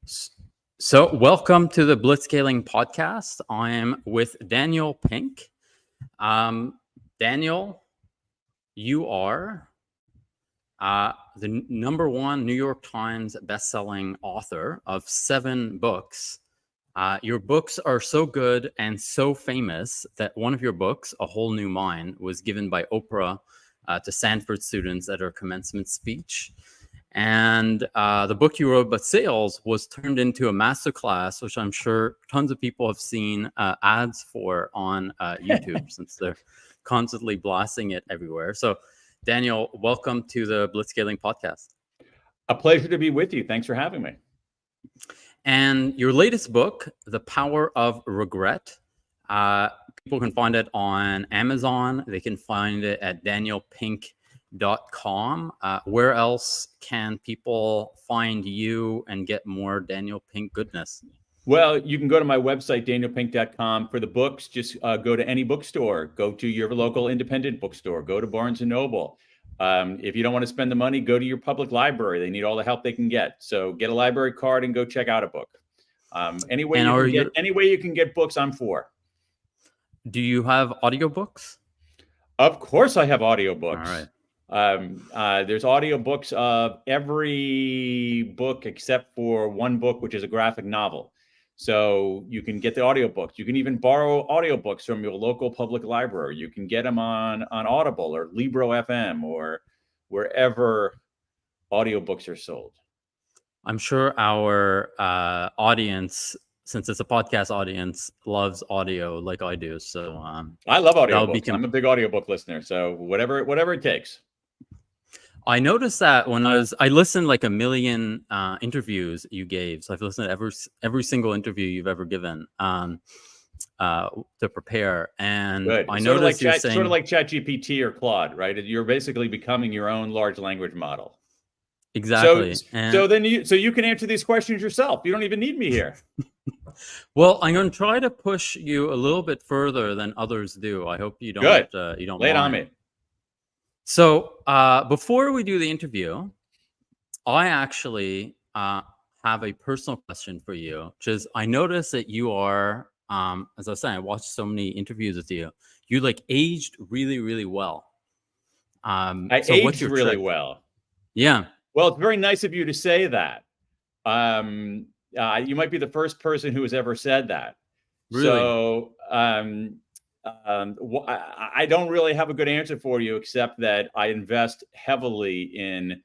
S- So, welcome to the Blitzscaling podcast. I'm with Daniel Pink. Daniel, you are the number one New York Times bestselling author of 7 books. Your books are so good and so famous that one of your books, A Whole New Mind, was given by Oprah to Stanford students at her commencement speech. And the book you wrote about sales was turned into a masterclass, which I'm sure tons of people have seen ads for on YouTube since they're constantly blasting it everywhere. So, Daniel, welcome to the Blitzscaling podcast. A pleasure to be with you. Thanks for having me. And your latest book, The Power of Regret, people can find it on Amazon. They can find it at danielpink.com. Where else can people find you and get more Daniel Pink goodness? Well, you can go to my website, danielpink.com. For the books, just go to any bookstore. Go to your local independent bookstore. Go to Barnes & Noble. If you don't want to spend the money, go to your public library. They need all the help they can get. So get a library card and go check out a book. Any way you can get books, I'm for. Do you have audiobooks? Of course I have audiobooks. All right. There's audiobooks of every book except for one book, which is a graphic novel. So you can get the audiobooks. You can even borrow audiobooks from your local public library. You can get them on Audible or Libro FM or wherever audiobooks are sold. I'm sure our audience, since it's a podcast audience, loves audio like I do. So I love audiobooks. I'm a big audiobook listener. So whatever it takes. I noticed that when I listened like a million interviews you gave. So I've listened to every single interview you've ever given to prepare. And Good. I noticed you're saying sort of like ChatGPT or Claude, right? You're basically becoming your own large language model. Exactly. So you can answer these questions yourself. You don't even need me here. Well, I'm going to try to push you a little bit further than others do. I hope you don't. Good. You don't lay it mind. on me. So before we do the interview, I actually have a personal question for you, which is I noticed that you are, as I was saying, I watched so many interviews with you. You like aged really, really well. I aged really well. Yeah. Well, it's very nice of you to say that. You might be the first person who has ever said that. Really? So I don't really have a good answer for you, except that I invest heavily in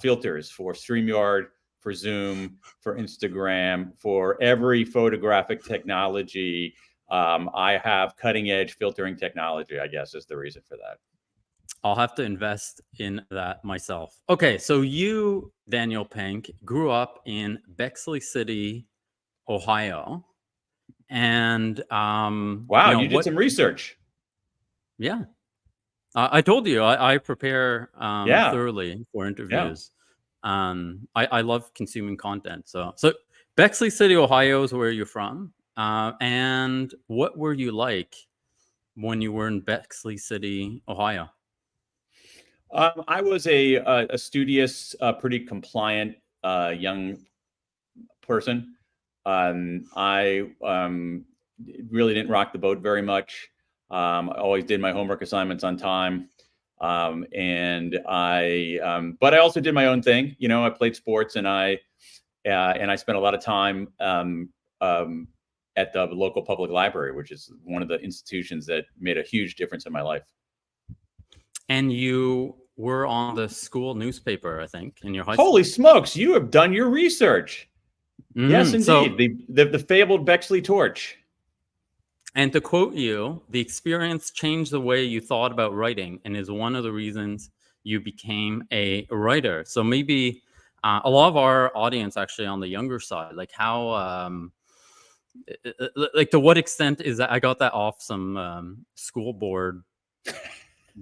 filters for StreamYard, for Zoom, for Instagram, for every photographic technology. I have cutting edge filtering technology, I guess is the reason for that. I'll have to invest in that myself. Okay, so you, Daniel Pink, grew up in Bexley City, Ohio. And wow, you did some research. Yeah, I told you I prepare thoroughly for interviews. Yeah. I love consuming content. So Bexley City, Ohio is where you're from. And what were you like when you were in Bexley City, Ohio? I was a studious, pretty compliant young person. I really didn't rock the boat very much. I always did my homework assignments on time. But I also did my own thing. You know, I played sports and I spent a lot of time at the local public library, which is one of the institutions that made a huge difference in my life. And you were on the school newspaper, I think, in your high school. Holy smokes, you have done your research. Yes, indeed. So, the fabled Bexley Torch. And to quote you, the experience changed the way you thought about writing and is one of the reasons you became a writer. So maybe a lot of our audience actually on the younger side, like how, like to what extent is that? I got that off some school board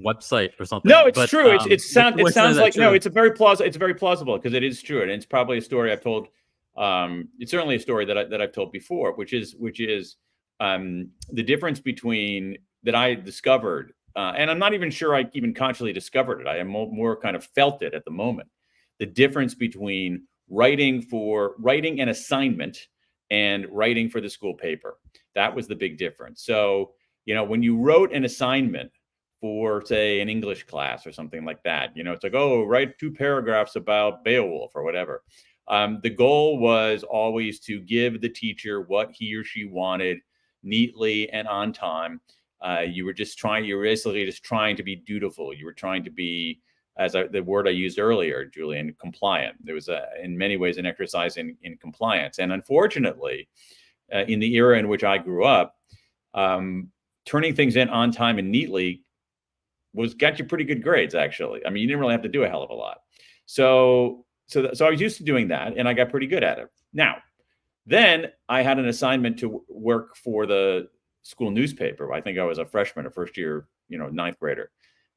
website or something. No, it's true. It sounds like true? No, it's very plausible because it is true, and it's probably a story I've told. It's certainly a story that I've told before, which is the difference between that I discovered, and I'm not even sure I even consciously discovered it. I am more kind of felt it at the moment. The difference between writing an assignment and writing for the school paper. That was the big difference. So, when you wrote an assignment for, say, an English class or something like that, it's like, oh, write 2 paragraphs about Beowulf or whatever. The goal was always to give the teacher what he or she wanted neatly and on time. You were basically just trying to be dutiful. You were trying to be, the word I used earlier, Julian, compliant. There was in many ways an exercise in compliance. And unfortunately, in the era in which I grew up, turning things in on time and neatly got you pretty good grades, actually. I mean, you didn't really have to do a hell of a lot. So I was used to doing that, and I got pretty good at it. Now, then I had an assignment to work for the school newspaper. I think I was a freshman, a first year, 9th grader.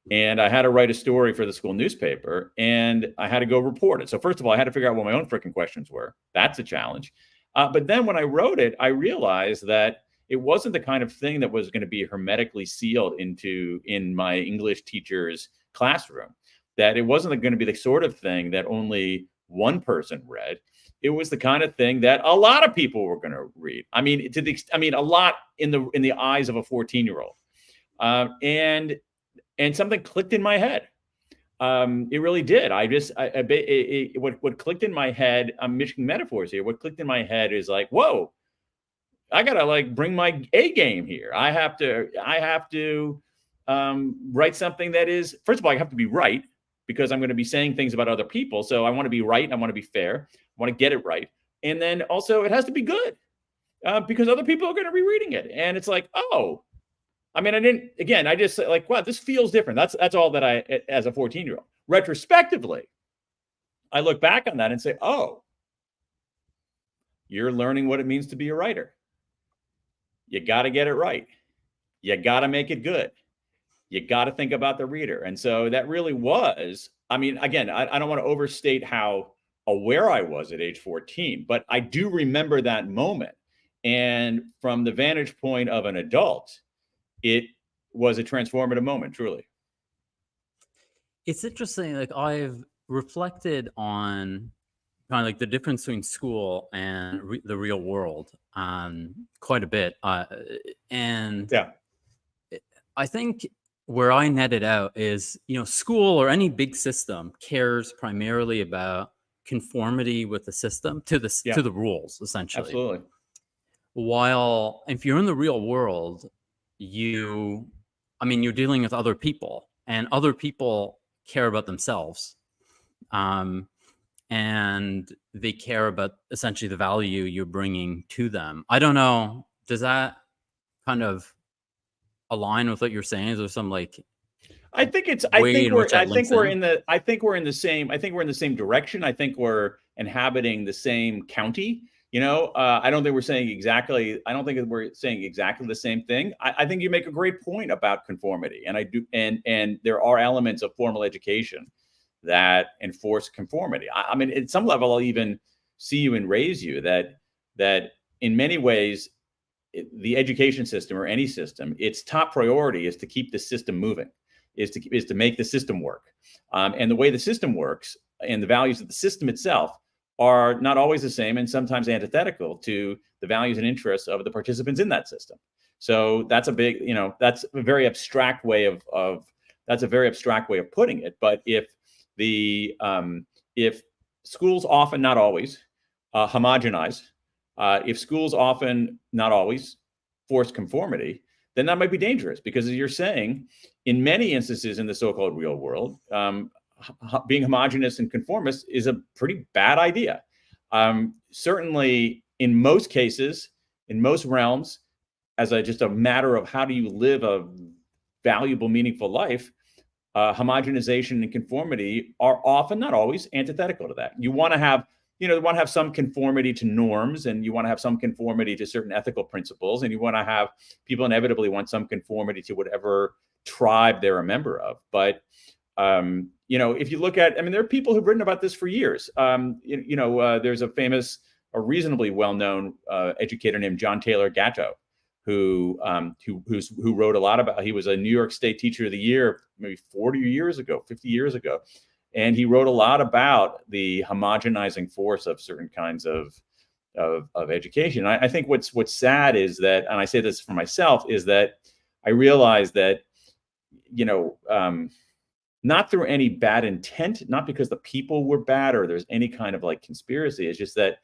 And I had to write a story for the school newspaper, and I had to go report it. So first of all, I had to figure out what my own freaking questions were. That's a challenge. But then when I wrote it, I realized that it wasn't the kind of thing that was going to be hermetically sealed in my English teacher's classroom, that it wasn't going to be the sort of thing that only one person read. It was the kind of thing that a lot of people were going to read. I mean, a lot in the eyes of a 14-year-old. And something clicked in my head. It really did. What clicked in my head, I'm mixing metaphors here. What clicked in my head is like, whoa, I gotta bring my A game here. I have to write something that is, first of all, I have to be right, because I'm going to be saying things about other people. So I want to be right. And I want to be fair. I want to get it right. And then also it has to be good, because other people are going to be reading it. And it's like, oh, I mean, I just like, wow, this feels different. That's all that I, as a 14-year-old, retrospectively, I look back on that and say, oh, you're learning what it means to be a writer. You got to get it right. You got to make it good. You got to think about the reader. And so that really was, I mean, again, I don't want to overstate how aware I was at age 14, but I do remember that moment. And from the vantage point of an adult, it was a transformative moment, truly. It's interesting. Like, I've reflected on kind of like the difference between school and the real world quite a bit. And yeah, I think where I net it out is, school or any big system cares primarily about conformity with the system to the rules, essentially. Absolutely. While if you're in the real world, you're dealing with other people, and other people care about themselves. And they care about essentially the value you're bringing to them. I don't know. Does that kind of align with what you're saying? Is there some I think we're in the same direction. I think we're inhabiting the same county. I don't think we're saying exactly the same thing. I think you make a great point about conformity. And I do. And there are elements of formal education that enforce conformity. I mean, at some level, I'll even see you and raise you that in many ways, the education system, or any system, its top priority is to keep the system moving, is to make the system work. And the way the system works and the values of the system itself are not always the same, and sometimes antithetical to the values and interests of the participants in that system. So that's a big, that's a very abstract way of putting it. But if schools often, not always, homogenize, if schools often, not always, force conformity, then that might be dangerous, because as you're saying, in many instances in the so-called real world, being homogenous and conformist is a pretty bad idea. Certainly in most cases, in most realms, as just a matter of how do you live a valuable, meaningful life, homogenization and conformity are often, not always, antithetical to that. You want to have some conformity to norms, and you want to have some conformity to certain ethical principles, and you want to have people inevitably want some conformity to whatever tribe they're a member of. But if you look at, there are people who've written about this for years. There's a reasonably well-known educator named John Taylor Gatto, who wrote a lot about. He was a New York State Teacher of the Year maybe 40 years ago, 50 years ago, And he wrote a lot about the homogenizing force of certain kinds of education. I think what's sad is that, and I say this for myself, is that I realize that, not through any bad intent, not because the people were bad or there's any kind of like conspiracy. It's just that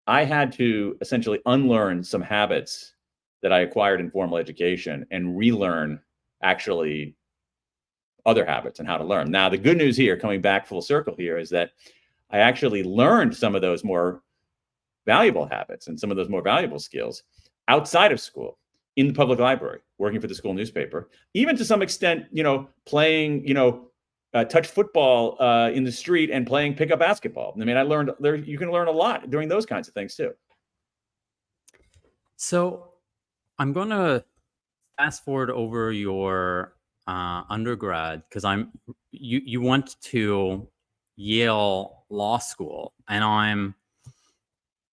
I had to essentially unlearn some habits that I acquired in formal education and relearn actually other habits and how to learn. Now, the good news here, coming back full circle here, is that I actually learned some of those more valuable habits and some of those more valuable skills outside of school, in the public library, working for the school newspaper, even to some extent, playing, touch football in the street and playing pickup basketball. I mean, I learned there, you can learn a lot doing those kinds of things too. So I'm going to fast forward over your undergrad, because you went to Yale Law School, and I'm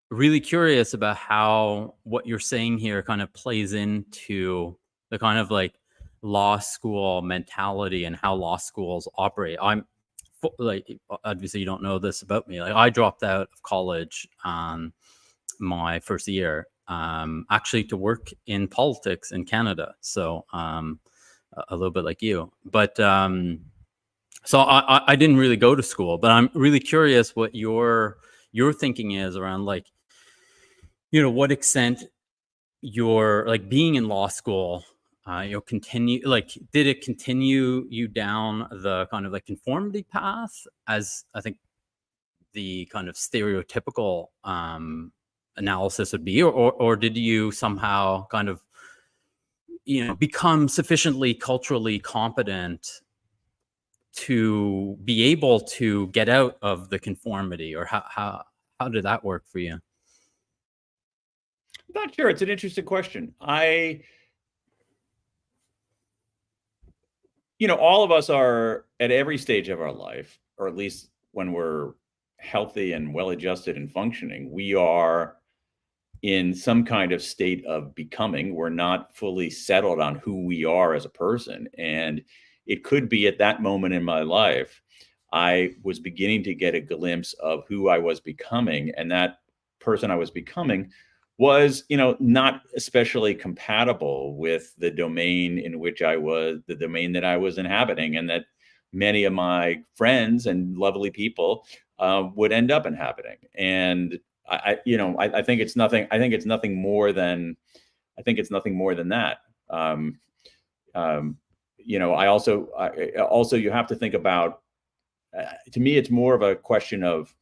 really curious about how what you're saying here kind of plays into the kind of like law school mentality and how law schools operate. I'm like, obviously you don't know this about me. Like, I dropped out of college my first year, actually to work in politics in Canada. So a little bit like you, but so I didn't really go to school, but I'm really curious what your thinking is around, like, what extent your like being in law school, continue, like, did it continue you down the kind of like conformity path, as I think the kind of stereotypical analysis would be, or did you somehow kind of become sufficiently culturally competent to be able to get out of the conformity, or how did that work for you? I'm not sure. It's an interesting question. All of us are at every stage of our life, or at least when we're healthy and well-adjusted and functioning, we are in some kind of state of becoming. We're not fully settled on who we are as a person. And it could be at that moment in my life, I was beginning to get a glimpse of who I was becoming. And that person I was becoming was, not especially compatible with the domain in which the domain that I was inhabiting, and that many of my friends and lovely people would end up inhabiting. And I think it's nothing. I think it's nothing more than that. I also you have to think about. To me, it's more of a question of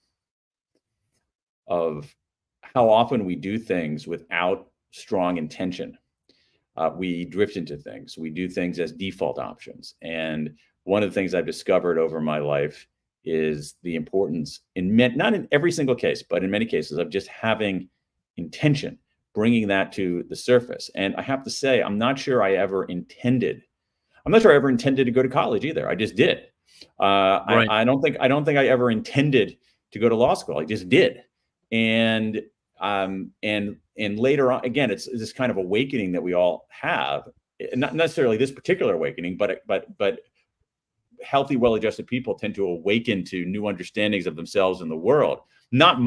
how often we do things without strong intention. We drift into things. We do things as default options. And one of the things I've discovered over my life is the importance, not in every single case, but in many cases, of just having intention, bringing that to the surface. And I have to say, I'm not sure I ever intended to go to college either. I just did. Right. I don't think I ever intended to go to law school. I just did. And later on, again, it's this kind of awakening that we all have, not necessarily this particular awakening, but healthy, well-adjusted people tend to awaken to new understandings of themselves and the world. Not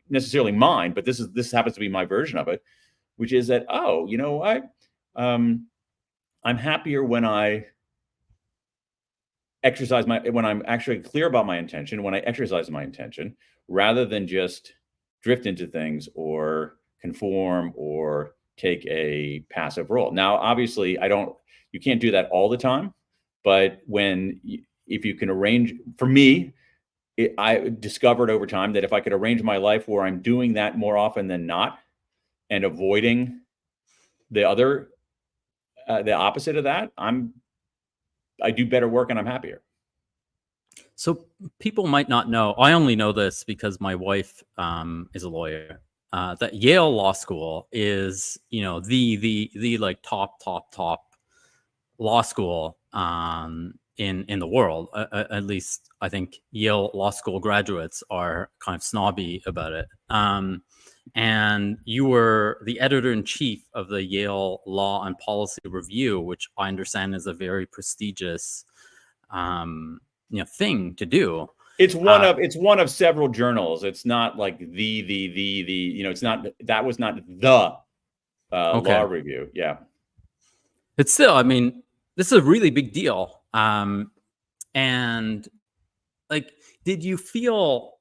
necessarily mine, but this happens to be my version of it, which is that, I'm happier when I when I'm actually clear about my intention, when I exercise my intention, rather than just drift into things or conform or take a passive role. Now, obviously, you can't do that all the time, but if you can arrange, for me, I discovered over time that if I could arrange my life where I'm doing that more often than not and avoiding the opposite of that, I do better work and I'm happier. So people might not know, I only know this because my wife is a lawyer, that Yale Law School is, the like top law school in the world. At least I think Yale Law School graduates are kind of snobby about it. And you were the editor-in-chief of the Yale Law and Policy Review, which I understand is a very prestigious thing to do. It's one of several journals. It's not like it's not, that was not the law review. Yeah. But still, I mean, this is a really big deal. And like, did you feel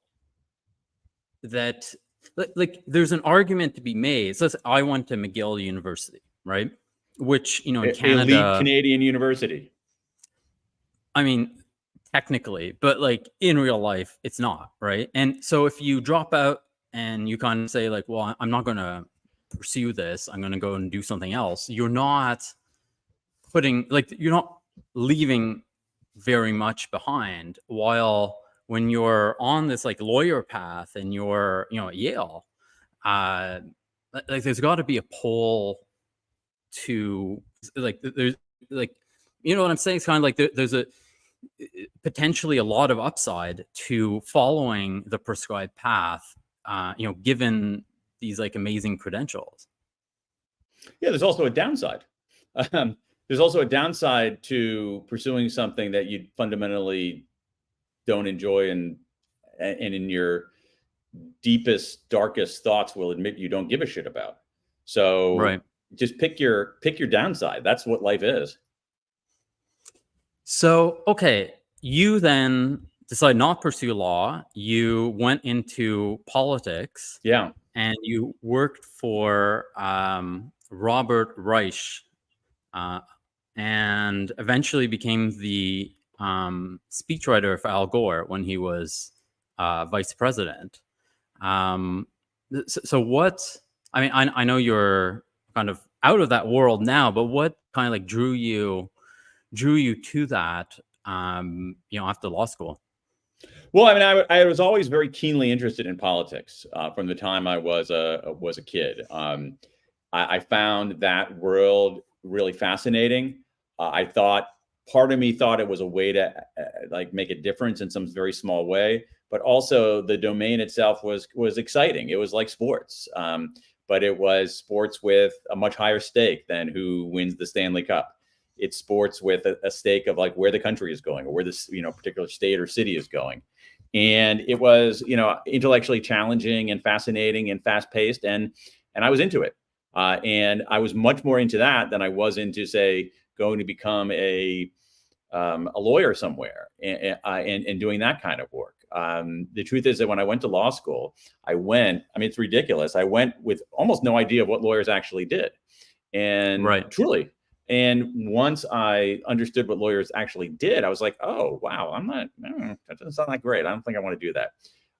that like there's an argument to be made? So I went to McGill University, right? Which, in Canada, elite Canadian university. I mean, technically, but like in real life, it's not, right? And so if you drop out and you kind of say like, well, I'm not going to pursue this, I'm going to go and do something else, you're not leaving very much behind. While when you're on this like lawyer path and you're, at Yale, like there's got to be a pull to like, there's like, what I'm saying? It's kind of like there's a potentially a lot of upside to following the prescribed path, given these like amazing credentials. Yeah, there's also a downside. There's also a downside to pursuing something that you fundamentally don't enjoy, and in your deepest, darkest thoughts will admit you don't give a shit about. So right. Just pick your downside. That's what life is. So, okay, you then decide not to pursue law. You went into politics. Yeah. And you worked for Robert Reich, and eventually became the speechwriter for Al Gore when he was vice president. So what, I mean, I know you're kind of out of that world now, but what kind of like drew you to that, after law school? Well, I mean, I was always very keenly interested in politics from the time I was a kid. I found that world really fascinating. Part of me thought it was a way to like make a difference in some very small way, but also the domain itself was exciting. It was like sports, but it was sports with a much higher stake than who wins the Stanley Cup. It's sports with a stake of like where the country is going, or where this particular state or city is going. And it was, intellectually challenging and fascinating and fast paced. And I was into it. And I was much more into that than I was into, say, going to become a lawyer somewhere and doing that kind of work. The truth is that when I went to law school, it's ridiculous. I went with almost no idea of what lawyers actually did. And right. Truly. And once I understood what lawyers actually did, I was like, oh, wow, that doesn't sound that great. I don't think I want to do that.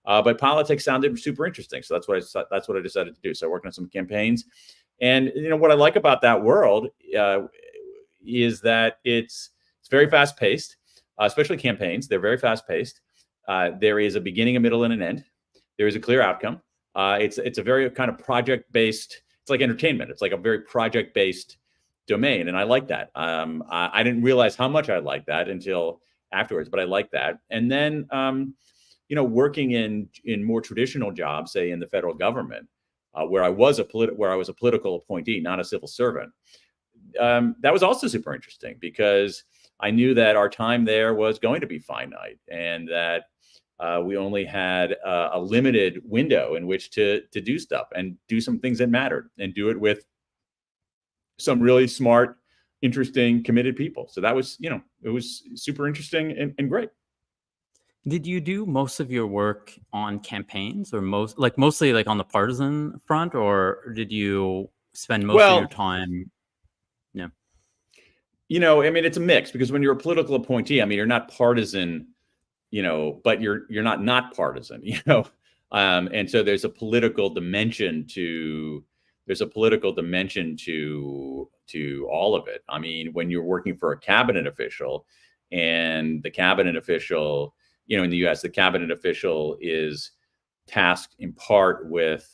But politics sounded super interesting. So that's what I decided to do. So I worked on some campaigns. And, what I like about that world is that it's very fast paced, especially campaigns. They're very fast paced. There is a beginning, a middle, and an end. There is a clear outcome. It's a very kind of project based. It's like entertainment. It's like a very project based domain. And I like that. I didn't realize how much I liked that until afterwards, but I like that. And then, working in more traditional jobs, say in the federal government, where I was a political appointee, not a civil servant. That was also super interesting because I knew that our time there was going to be finite, and that we only had a limited window in which to do stuff and do some things that mattered, and do it with some really smart, interesting, committed people. So that was, it was super interesting and great. Did you do most of your work on campaigns, or mostly like on the partisan front, or did you spend most of your time? Yeah. It's a mix, because when you're a political appointee, you're not partisan, but you're not partisan, and so there's a political dimension to all of it. When you're working for a cabinet official, and the cabinet official, in the US, the cabinet official is tasked in part with,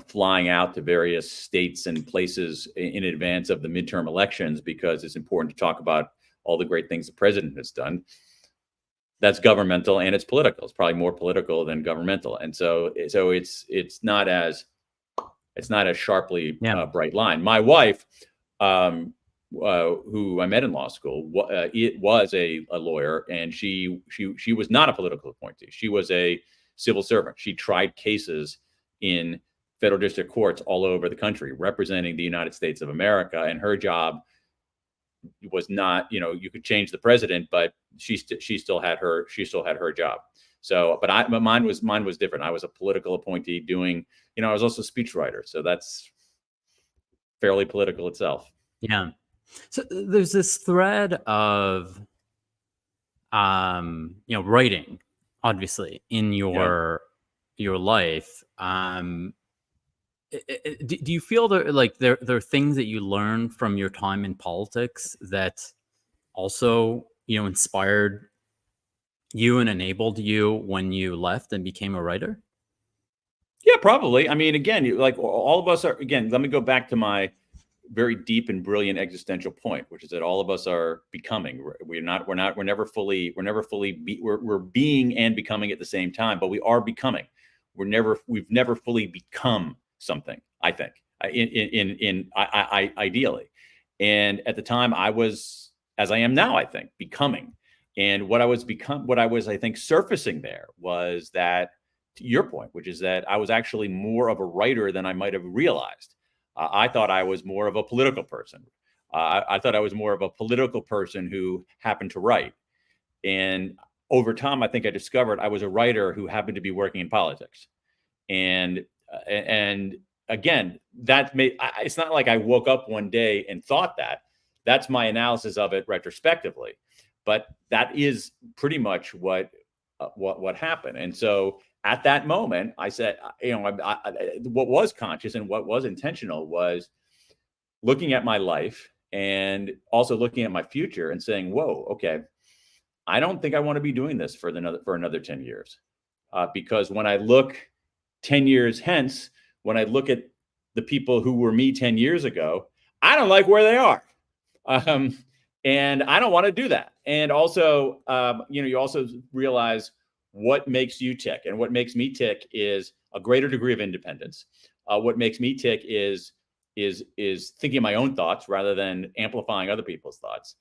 flying out to various states and places in advance of the midterm elections, because it's important to talk about all the great things the president has done. That's governmental, and it's political. It's probably more political than governmental. And so it's not as sharply bright line. My wife who I met in law school, it was a lawyer, and she was not a political appointee. She was a civil servant. She tried cases in federal district courts all over the country, representing the United States of America. And her job was not, you could change the president, but she still had her job. So, but mine was different. I was a political appointee doing, I was also a speechwriter. So that's fairly political itself. Yeah. So there's this thread of, writing, obviously, in your life. Do you feel there are things that you learned from your time in politics that also, inspired you and enabled you when you left and became a writer? Yeah, probably. I mean, again, like all of us are, again, let me go back to my very deep and brilliant existential point, which is that all of us are becoming. We're never being and becoming at the same time, but we are becoming. We've never fully become something, I think, ideally. And at the time I was, as I am now, I think, becoming. And what I was, I think, surfacing there was that, to your point, which is that I was actually more of a writer than I might have realized. I thought I was more of a political person. I thought I was more of a political person who happened to write. And over time, I think I discovered I was a writer who happened to be working in politics. And again, it's not like I woke up one day and thought that. That's my analysis of it retrospectively. But that is pretty much what happened. And so at that moment, I said, what was conscious and what was intentional was looking at my life and also looking at my future and saying, whoa, okay, I don't think I want to be doing this for another 10 years. Because when I look 10 years hence, when I look at the people who were me 10 years ago, I don't like where they are. And I don't want to do that. And also, you also realize what makes you tick. And what makes me tick is a greater degree of independence. What makes me tick is thinking my own thoughts rather than amplifying other people's thoughts.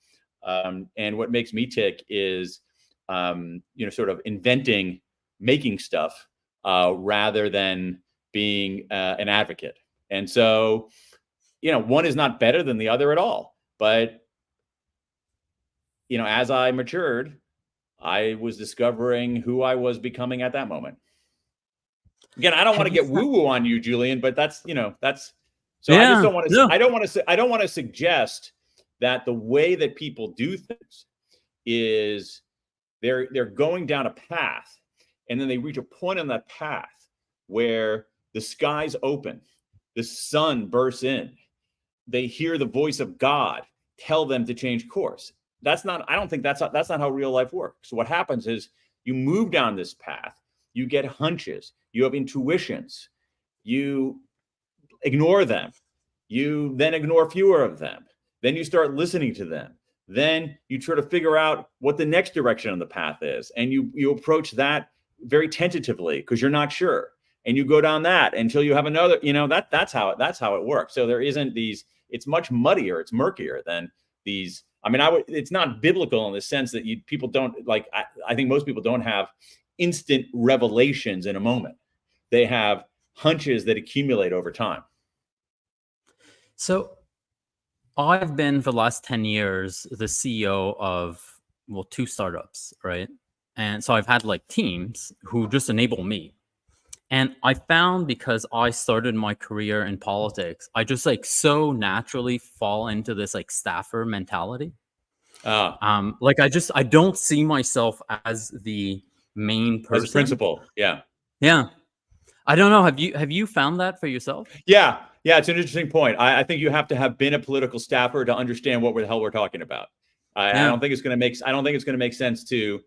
And what makes me tick is, sort of inventing, making stuff rather than being an advocate. And so, one is not better than the other at all. But, as I matured, I was discovering who I was becoming at that moment. Again, I don't want to get woo-woo on you, Julian, but that's. So yeah, I just don't want to. No. I don't want to suggest that the way that people do things is they're going down a path, and then they reach a point on that path where the skies open, the sun bursts in, they hear the voice of God tell them to change course. I don't think that's not how real life works. So what happens is you move down this path, you get hunches, you have intuitions, you ignore them, you then ignore fewer of them, then you start listening to them, then you try to figure out what the next direction on the path is, and you approach that very tentatively because you're not sure, and you go down that until you have another. That's how it works. So there isn't these. It's much muddier, it's murkier than these. I mean, it's not biblical in the sense that people don't like. I think most people don't have instant revelations in a moment. They have hunches that accumulate over time. So I've been for the last 10 years the CEO of 2 startups, right? And so I've had like teams who just enable me. And I found, because I started my career in politics, I just so naturally fall into this staffer mentality. I don't see myself as the main person. As a principal. Yeah. Yeah. I don't know. Have you found that for yourself? Yeah. Yeah. It's an interesting point. I think you have to have been a political staffer to understand what the hell we're talking about. I don't think it's going to make sense to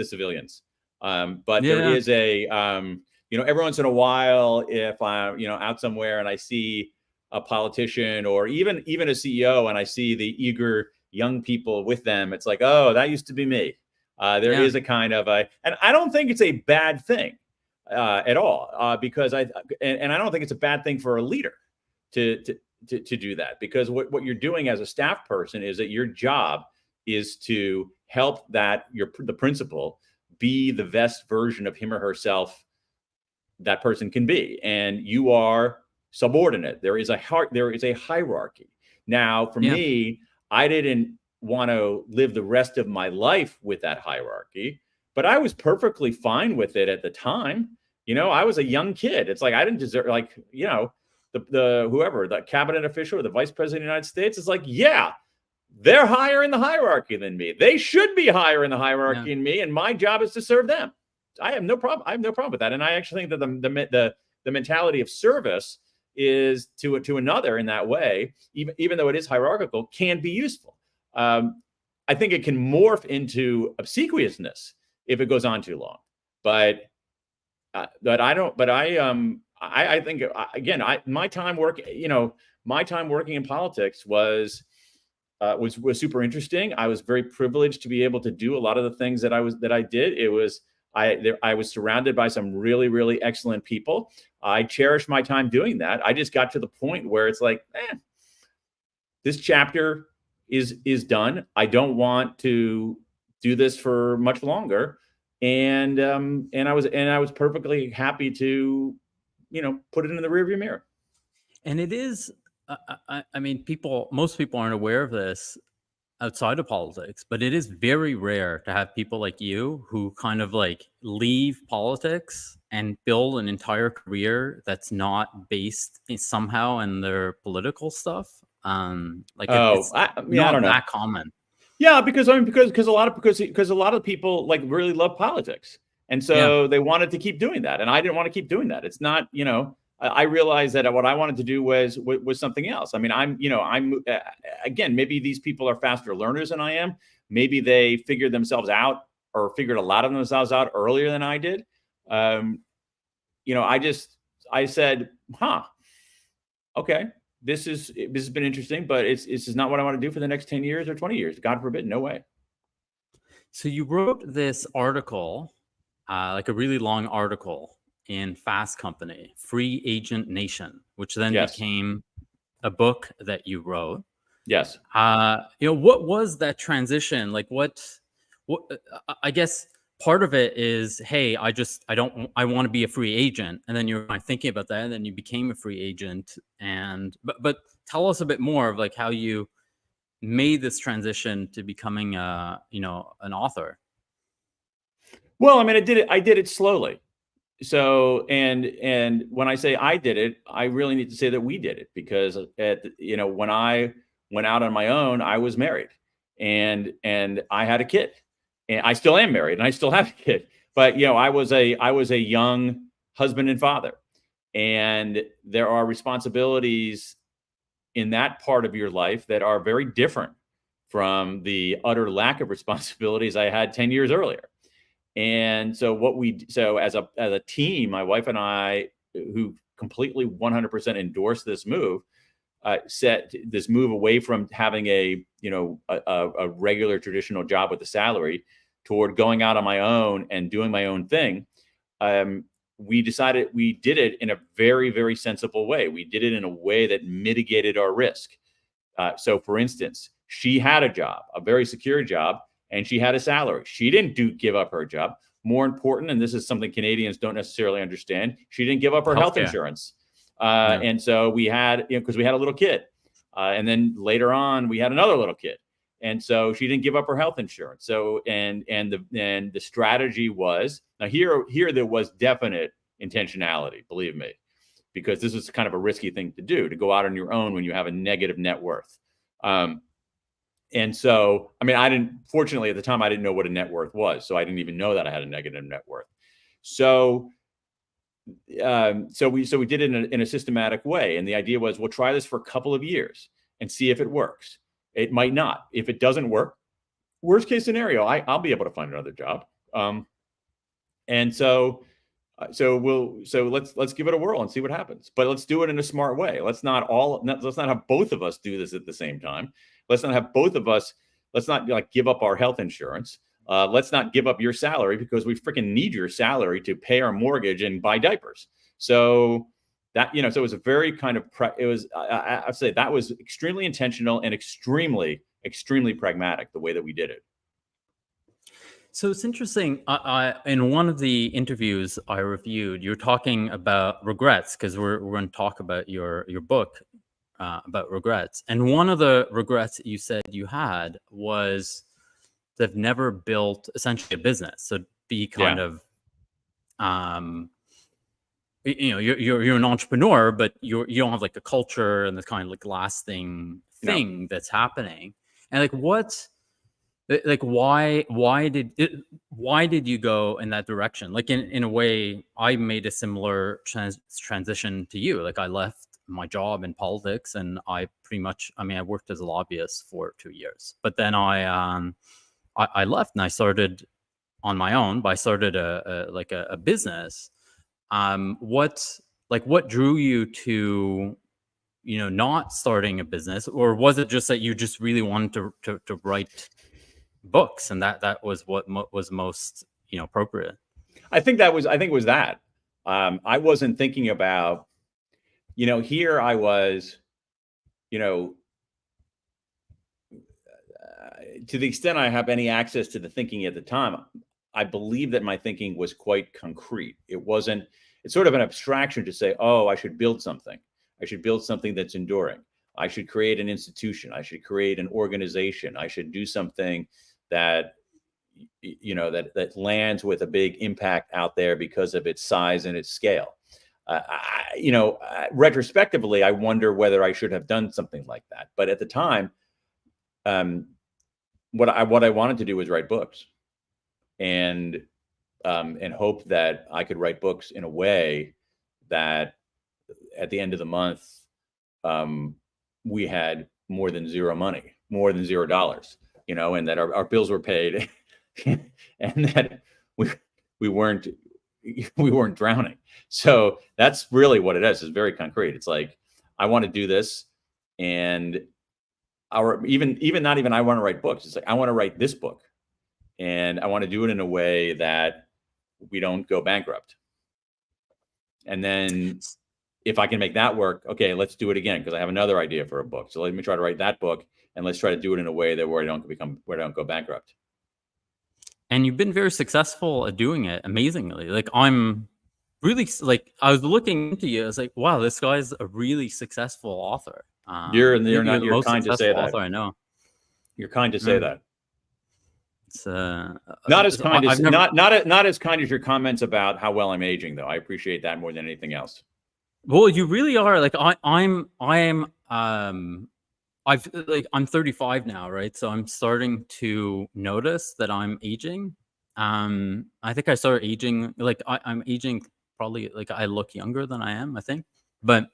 civilians. But there is every once in a while, if I'm, out somewhere and I see a politician or even a CEO and I see the eager young people with them, it's like, oh, that used to be me. There is a kind of and I don't think it's a bad thing at all, because I don't think it's a bad thing for a leader to to do that, because what you're doing as a staff person is that your job is to help the principal be the best version of him or herself that person can be, and you are subordinate. There is a hierarchy. Now, for Yeah. me, I didn't want to live the rest of my life with that hierarchy, but I was perfectly fine with it at the time. I was a young kid. It's like I didn't deserve, like, the whoever, the cabinet official or the vice president of the United States is like, yeah, they're higher in the hierarchy than me. They should be higher in the hierarchy than me, and my job is to serve them. I have no problem. I have no problem with that, and I actually think that the mentality of service is to another in that way, even though it is hierarchical, can be useful. I think it can morph into obsequiousness if it goes on too long, but I don't. But I think again, my time working in politics was super interesting. I was very privileged to be able to do a lot of the things that I did. I was surrounded by some really, really excellent people. I cherish my time doing that. I just got to the point where it's like, this chapter is done. I don't want to do this for much longer. And I was perfectly happy to, put it in the rearview mirror. And it is, I mean, most people aren't aware of this outside of politics, but it is very rare to have people like you who kind of like leave politics and build an entire career that's not based somehow in their political stuff. It's I not don't know. that common. Yeah, because a lot of people like really love politics, and so they wanted to keep doing that, and I didn't want to keep doing that. It's not, I realized that what I wanted to do was something else. I mean, I'm again, maybe these people are faster learners than I am. Maybe they figured themselves out or figured a lot of themselves out earlier than I did. I said, okay, this has been interesting, but this is not what I want to do for the next 10 years or 20 years. God forbid, no way. So you wrote this article, like a really long article in Fast Company, Free Agent Nation, which then became a book that you wrote. Yes. What was that transition? Like what I guess part of it is, hey, I want to be a free agent. And then you're thinking about that, and then you became a free agent. But tell us a bit more of like how you made this transition to becoming an author. Well, I mean, I did it slowly. So, and when I say I did it, I really need to say that we did it, because when I went out on my own, I was married and I had a kid, and I still am married and I still have a kid, but I was a young husband and father, and there are responsibilities in that part of your life that are very different from the utter lack of responsibilities I had 10 years earlier. And so as a team, my wife and I, who completely 100% endorsed this move, set this move away from having a regular traditional job with a salary toward going out on my own and doing my own thing. We decided we did it in a very, very sensible way. We did it in a way that mitigated our risk. So for instance, she had a job, a very secure job, and she had a salary. She didn't give up her job. More important, and this is something Canadians don't necessarily understand, she didn't give up her health insurance. And so we had, because we had a little kid. And then later on, we had another little kid. And so she didn't give up her health insurance. So, and the strategy was, now here there was definite intentionality, believe me, because this is kind of a risky thing to do, to go out on your own when you have a negative net worth. And so, I mean, fortunately at the time, I didn't know what a net worth was. So I didn't even know that I had a negative net worth. So we did it in a systematic way. And the idea was, we'll try this for a couple of years and see if it works. It might not. If it doesn't work, worst case scenario, I'll be able to find another job. And so let's give it a whirl and see what happens. But let's do it in a smart way. Let's not have both of us do this at the same time. Let's not have both of us. Let's not give up our health insurance. Let's not give up your salary, because we freaking need your salary to pay our mortgage and buy diapers. So that, so it was a very kind of, I'd say that was extremely intentional and extremely, extremely pragmatic, the way that we did it. So it's interesting. In one of the interviews I reviewed, you're talking about regrets, because we're going to talk about your book about regrets. And one of the regrets that you said you had was they've never built essentially a business. So be kind of, you're an entrepreneur, but you don't have like the culture and the kind of like lasting thing that's happening. And like why did you go in that direction? Like in a way, I made a similar transition to you. Like I left my job in politics, and I worked as a lobbyist for 2 years, but then I left and I started on my own. But I started a business. What drew you to not starting a business, or was it just that you just really wanted to write books, and that was what was most appropriate? I think it was that. I wasn't thinking about, here I was, to the extent I have any access to the thinking at the time, I believe that my thinking was quite concrete. It's sort of an abstraction to say, oh, I should build something. I should build something that's enduring. I should create an institution. I should create an organization. I should do something that that lands with a big impact out there because of its size and its scale. Retrospectively, I wonder whether I should have done something like that. But at the time, what I wanted to do was write books, and hope that I could write books in a way that at the end of the month, we had more than $0, and that our bills were paid, and that we weren't drowning. So that's really what it is. It's very concrete. It's like, I want to do this, and I want to write books. It's like, I want to write this book, and I want to do it in a way that we don't go bankrupt. And then if I can make that work, okay, let's do it again, because I have another idea for a book. So let me try to write that book, and let's try to do it in a way that where I don't go bankrupt. And you've been very successful at doing it, amazingly. Like, I'm really, like, I was looking into you. I was like, wow, this guy's a really successful author. You're kind to say that. Author I know. You're kind to say that. It's not as kind as your comments about how well I'm aging, though. I appreciate that more than anything else. Well, you really are. Like, I'm 35 now, right? So I'm starting to notice that I'm aging. I think I started aging, like I'm aging probably, like I look younger than I am, I think. But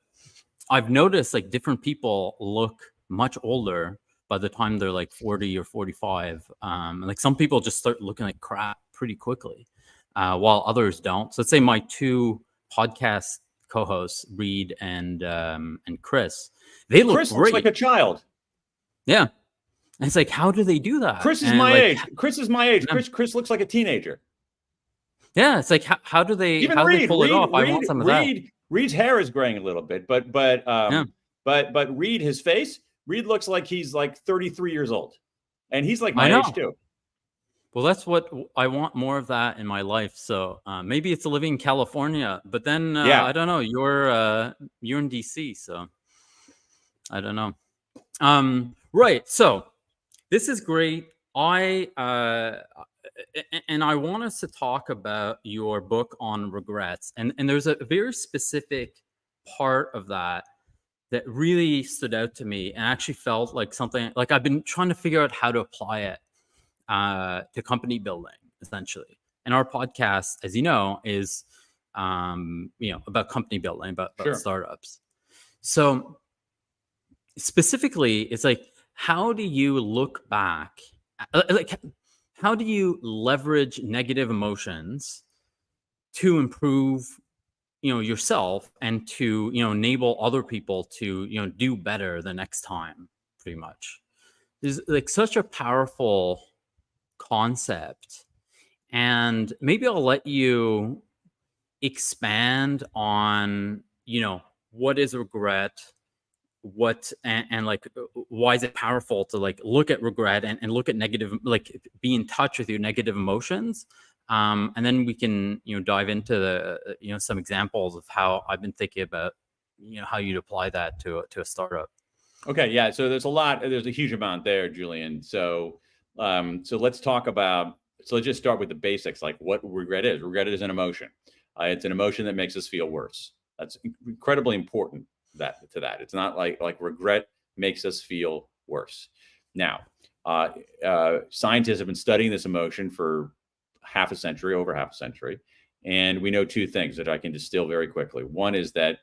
I've noticed like different people look much older by the time they're like 40 or 45. Like some people just start looking like crap pretty quickly, while others don't. So let's say my two podcast co-hosts, Reed and Chris, they look Chris great. Looks like a child. Yeah. And it's like, how do they do that? Chris is my age. Chris is my age. Chris looks like a teenager. Yeah, it's like, how do they pull it off? I want some of that. Reed's hair is graying a little bit, but Reed, his face, Reed looks like he's like 33 years old, and he's like my age too. Well, that's what I want, more of that in my life. So maybe it's living in California, but then I don't know. You're in DC, so I don't know. Right. So this is great. I want us to talk about your book on regrets, and there's a very specific part of that really stood out to me, and actually felt like something like I've been trying to figure out how to apply it to company building, essentially. And our podcast, as you know, is about company building, about startups. So specifically, it's like, how do you look back? Like, how do you leverage negative emotions to improve, yourself, and to, enable other people to, do better the next time? Pretty much, there's like such a powerful concept, and maybe I'll let you expand on, what is regret, and like why is it powerful to like look at regret and look at negative, like be in touch with your negative emotions. And then we can, dive into the, some examples of how I've been thinking about, how you'd apply that to a startup. Okay, yeah. So there's a huge amount there, Julian. So let's talk about. So let's just start with the basics, like what regret is. Regret is an emotion. It's an emotion that makes us feel worse. That's incredibly important. It's not like regret makes us feel worse. Now, scientists have been studying this emotion for over half a century, and we know two things that I can distill very quickly. One is that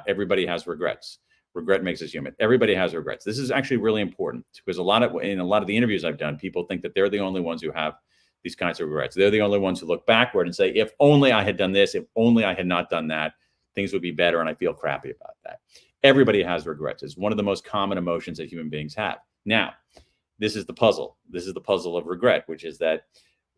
everybody has regrets. Regret makes us human. Everybody has regrets. This is actually really important because in a lot of the interviews I've done, people think that they're the only ones who have these kinds of regrets. They're the only ones who look backward and say, if only I had done this, if only I had not done that, things would be better, and I feel crappy about that. Everybody has regrets. It's one of the most common emotions that human beings have. Now, this is the puzzle. This is the puzzle of regret, which is that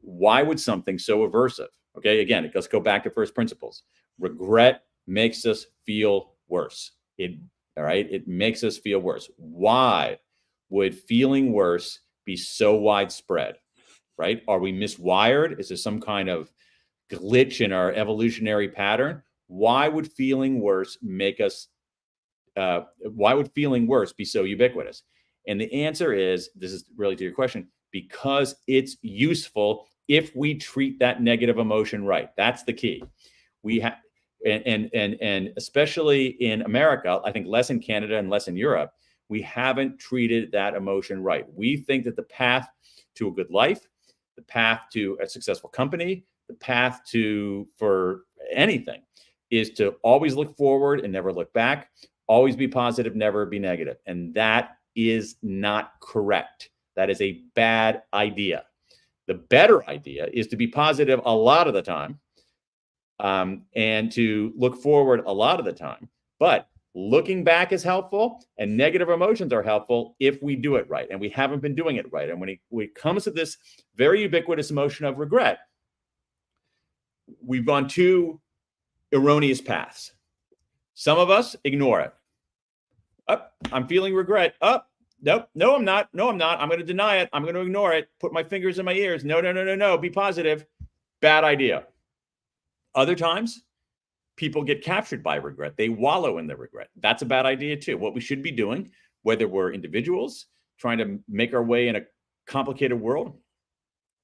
why would something so aversive? Okay, again, let's go back to first principles. Regret makes us feel worse. All right, it makes us feel worse. Why would feeling worse be so widespread? Right? Are we miswired? Is there some kind of glitch in our evolutionary pattern? Why would feeling worse why would feeling worse be so ubiquitous? And the answer is, this is really to your question, because it's useful if we treat that negative emotion right. That's the key. We have, and especially in America, I think less in Canada and less in Europe, we haven't treated that emotion right. We think that the path to a good life, the path to a successful company, the path for anything is to always look forward and never look back, always be positive, never be negative. And that is not correct. That is a bad idea. The better idea is to be positive a lot of the time, and to look forward a lot of the time. But looking back is helpful, and negative emotions are helpful if we do it right. And we haven't been doing it right. And when it comes to this very ubiquitous emotion of regret, we've gone two erroneous paths. Some of us ignore it. I'm feeling regret. Nope. No, I'm not. I'm going to deny it. I'm going to ignore it. Put my fingers in my ears. No. Be positive. Bad idea. Other times, people get captured by regret. They wallow in the regret. That's a bad idea too. What we should be doing, whether we're individuals trying to make our way in a complicated world,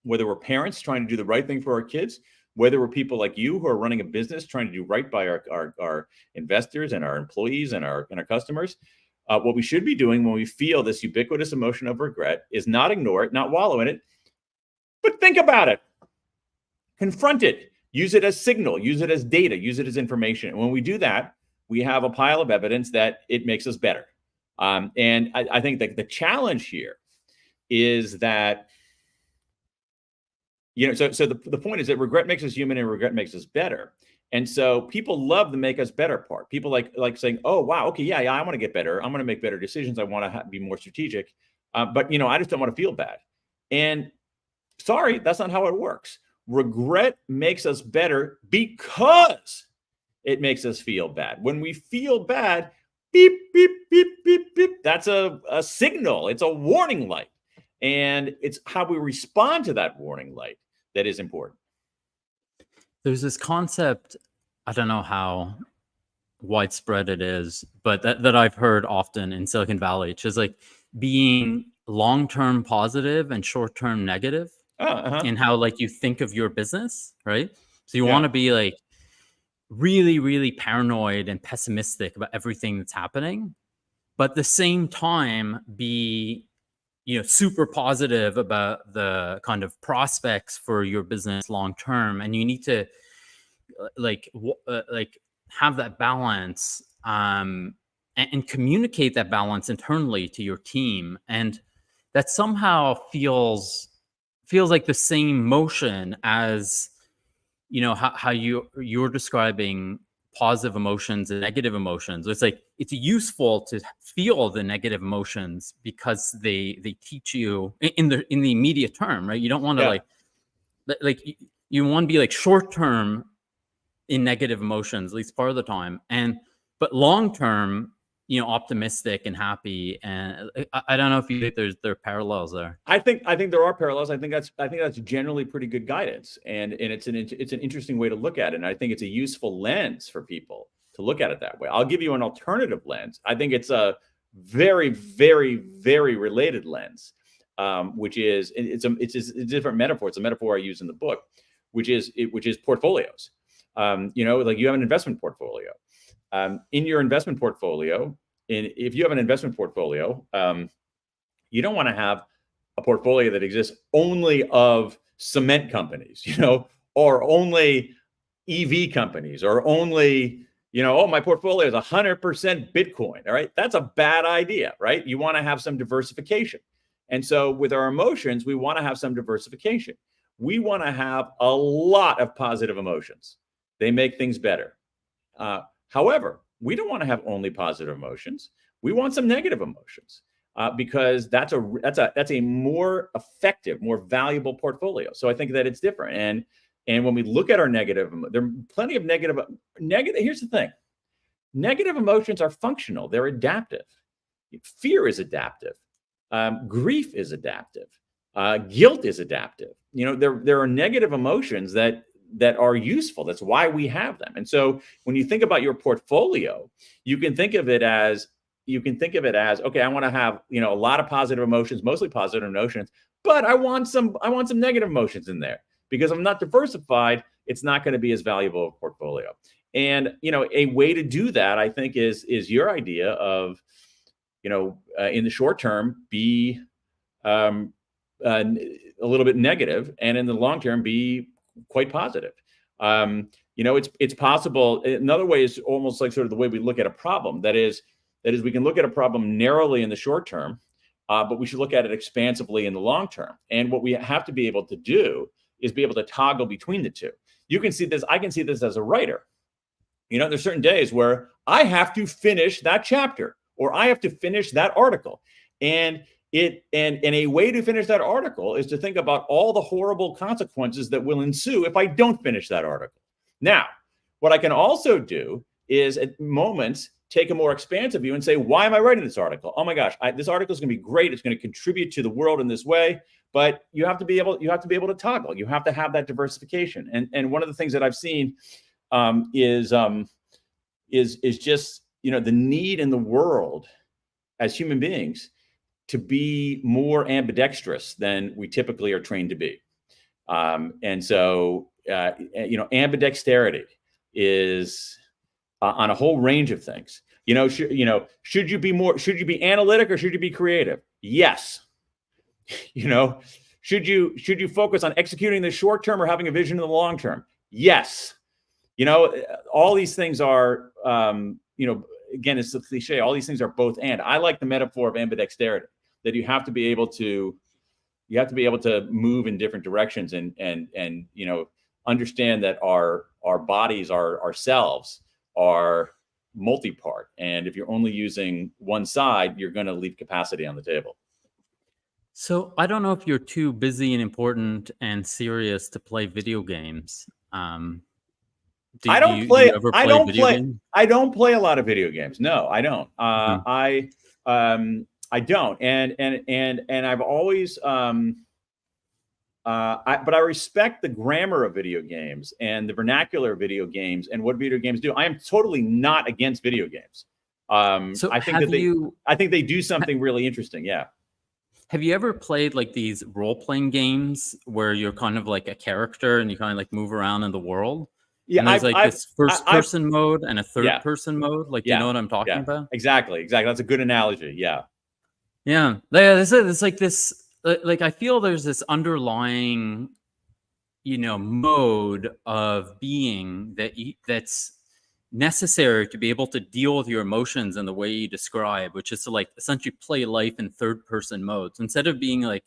whether we're parents trying to do the right thing for our kids, whether we're people like you who are running a business trying to do right by our investors and our employees and our customers, what we should be doing when we feel this ubiquitous emotion of regret is not ignore it, not wallow in it, but think about it, confront it, use it as signal, use it as data, use it as information. And when we do that, we have a pile of evidence that it makes us better. And I think that the challenge here is that, so the point is that regret makes us human and regret makes us better. And so people love the make us better part. People like saying, oh, wow, okay, yeah, I want to get better. I'm going to make better decisions. I want to be more strategic. But, I just don't want to feel bad. And sorry, that's not how it works. Regret makes us better because it makes us feel bad. When we feel bad, beep, beep, beep, beep, beep. That's a signal. It's a warning light. And it's how we respond to that warning light that is important. There's this concept, I don't know how widespread it is, but that I've heard often in Silicon Valley, which is like being long-term positive and short-term negative. In how like you think of your business, right? So you want to be like really, really paranoid and pessimistic about everything that's happening, but at the same time be, super positive about the kind of prospects for your business long term. And you need to like have that balance, and communicate that balance internally to your team. And that somehow feels like the same motion as, how you're describing positive emotions and negative emotions. It's like, it's useful to feel the negative emotions because they teach you in the immediate term, right? You don't want to you want to be like short term in negative emotions, at least part of the time. but long term, optimistic and happy. And I don't know if you think there are parallels there. I think there are parallels. I think that's generally pretty good guidance, and it's an interesting way to look at it. And I think it's a useful lens for people to look at it that way. I'll give you an alternative lens. I think it's a very, very, very related lens, which is it's a different metaphor. It's a metaphor I use in the book, which is portfolios. Like you have an investment portfolio. In your investment portfolio, if you have an investment portfolio, you don't want to have a portfolio that exists only of cement companies, or only EV companies, or only, my portfolio is 100% Bitcoin. All right. That's a bad idea, right? You want to have some diversification. And so with our emotions, we want to have some diversification. We want to have a lot of positive emotions. They make things better. However, we don't want to have only positive emotions. We want some negative emotions because that's a more effective, more valuable portfolio. So I think that it's different. And when we look at our negative, there are plenty of negative. Here's the thing: negative emotions are functional. They're adaptive. Fear is adaptive. Grief is adaptive. Guilt is adaptive. There are negative emotions that are useful. That's why we have them. And so when you think about your portfolio, you can think of it as, okay, I want to have, a lot of positive emotions, mostly positive emotions, but I want some negative emotions in there, because if I'm not diversified, it's not going to be as valuable a portfolio. And, a way to do that, I think, is your idea of, in the short term, be a little bit negative, and in the long term, be quite positive. It's possible. Another way is almost like sort of the way we look at a problem. That is we can look at a problem narrowly in the short term, but we should look at it expansively in the long term. And what we have to be able to do is be able to toggle between the two. You can see this. I can see this as a writer. There's certain days where I have to finish that chapter, or I have to finish that article. And a way to finish that article is to think about all the horrible consequences that will ensue if I don't finish that article. Now, what I can also do is at moments take a more expansive view and say, why am I writing this article? Oh my gosh, this article is going to be great. It's going to contribute to the world in this way. But you have to be able to toggle. You have to have that diversification. And one of the things that I've seen is just the need in the world as human beings to be more ambidextrous than we typically are trained to be. And so, ambidexterity is on a whole range of things. Should you be analytic or should you be creative? Yes. Should you focus on executing the short term or having a vision in the long term? Yes. All these things are, again, it's a cliche. All these things are both and. I like the metaphor of ambidexterity, that you have to be able to move in different directions and understand that our bodies, ourselves are multi-part. And if you're only using one side, you're going to leave capacity on the table. So I don't know if you're too busy and important and serious to play video games. Do you ever play video games? I don't play a lot of video games. No, I don't. I don't. And I've always, but I respect the grammar of video games and the vernacular of video games and what video games do. I am totally not against video games. So I think they do something really interesting. Yeah. Have you ever played like these role-playing games where you're kind of like a character and you kind of like move around in the world? Yeah, and there's this first-person mode and a third-person mode. Like, do you know what I'm talking about? Exactly. That's a good analogy. Yeah. Yeah. It's like this. Like, I feel there's this underlying, mode of being that's necessary to be able to deal with your emotions in the way you describe, which is to like essentially play life in third-person modes instead of being like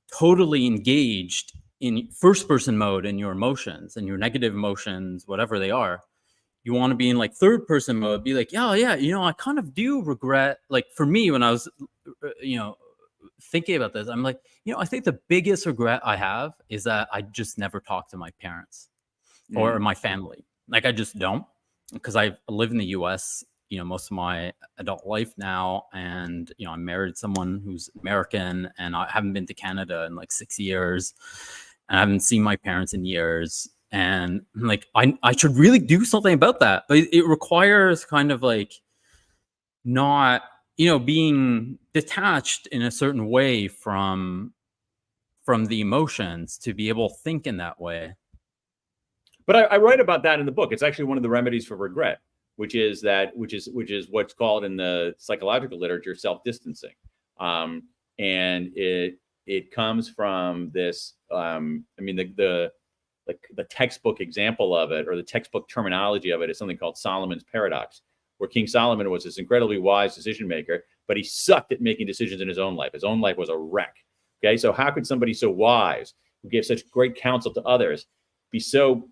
totally engaged in first-person mode in your emotions and your negative emotions, whatever they are. You want to be in like third-person mode, be like, yeah, I kind of do regret, like for me, when I was, thinking about this, I'm like, I think the biggest regret I have is that I just never talked to my parents or my family. Like, I just don't. because I live in the U.S., most of my adult life now, and I'm married to someone who's American, and I haven't been to Canada in like 6 years, and I haven't seen my parents in years, and like I should really do something about that, but it requires kind of like not being detached in a certain way from the emotions to be able to think in that way. But I write about that in the book. It's actually one of the remedies for regret, which is what's called in the psychological literature self-distancing, and it comes from this. The textbook example of it, or the textbook terminology of it, is something called Solomon's paradox, where King Solomon was this incredibly wise decision maker, but he sucked at making decisions in his own life. His own life was a wreck. Okay, so how could somebody so wise, who gave such great counsel to others, be so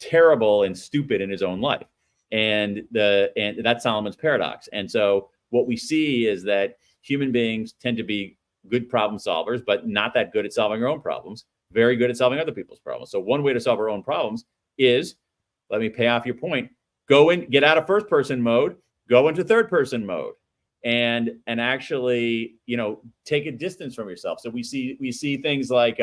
terrible and stupid in his own life? And that's Solomon's paradox. And so what we see is that human beings tend to be good problem solvers, but not that good at solving our own problems, very good at solving other people's problems. So one way to solve our own problems is, let me pay off your point, get out of first person mode, go into third person mode, and actually, take a distance from yourself. So we see things like